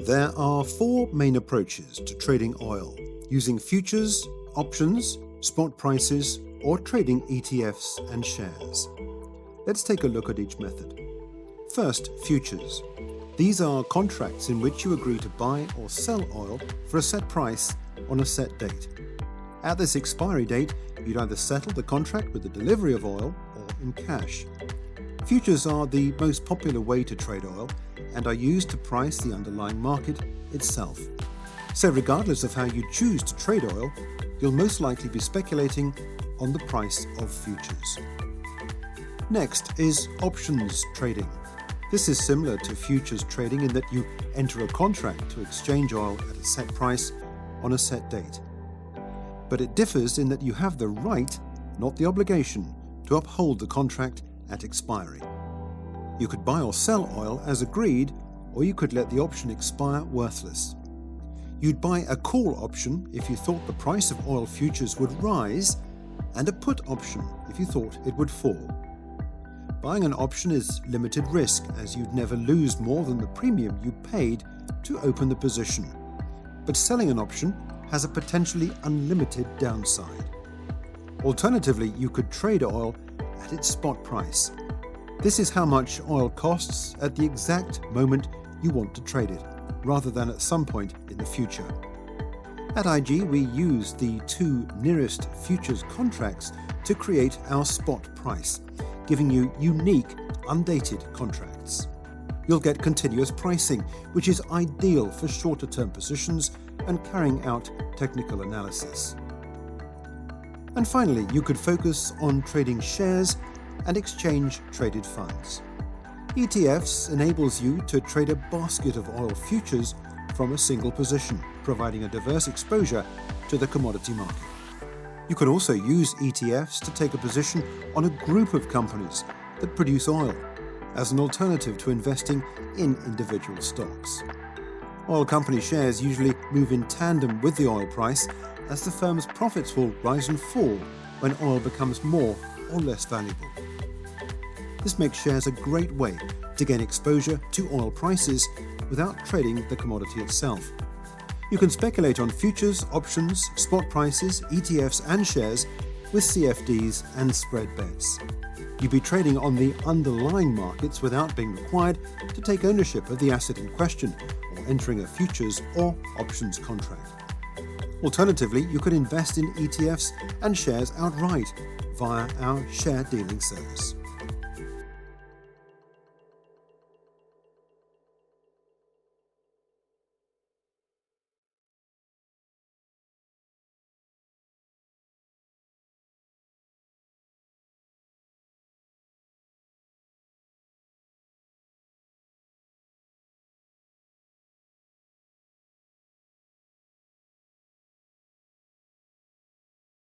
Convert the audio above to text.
There are four main approaches to trading oil: using futures, options, spot prices, or trading ETFs and shares. Let's take a look at each method. First, futures. These are contracts in which you agree to buy or sell oil for a set price on a set date. At this expiry date, you'd either settle the contract with the delivery of oil or in cash. Futures are the most popular way to trade oil and are used to price the underlying market itself. So regardless of how you choose to trade oil, you'll most likely be speculating on the price of futures. Next is options trading. This is similar to futures trading in that you enter a contract to exchange oil at a set price on a set date. But it differs in that you have the right, not the obligation, to uphold the contract at expiry. You could buy or sell oil as agreed, or you could let the option expire worthless. You'd buy a call option if you thought the price of oil futures would rise, and a put option if you thought it would fall. Buying an option is limited risk, as you'd never lose more than the premium you paid to open the position. But selling an option has a potentially unlimited downside. Alternatively, you could trade oil at its spot price. This is how much oil costs at the exact moment you want to trade it, rather than at some point in the future. At IG, we use the two nearest futures contracts to create our spot price, giving you unique, undated contracts. You'll get continuous pricing, which is ideal for shorter-term positions and carrying out technical analysis. And finally, you could focus on trading shares and exchange-traded funds. ETFs enables you to trade a basket of oil futures from a single position, providing a diverse exposure to the commodity market. You can also use ETFs to take a position on a group of companies that produce oil, as an alternative to investing in individual stocks. Oil company shares usually move in tandem with the oil price, as the firm's profits will rise and fall when oil becomes more or less valuable. This makes shares a great way to gain exposure to oil prices without trading the commodity itself. You can speculate on futures, options, spot prices, ETFs and shares with CFDs and spread bets. You'd be trading on the underlying markets without being required to take ownership of the asset in question or entering a futures or options contract. Alternatively, you could invest in ETFs and shares outright via our share dealing service.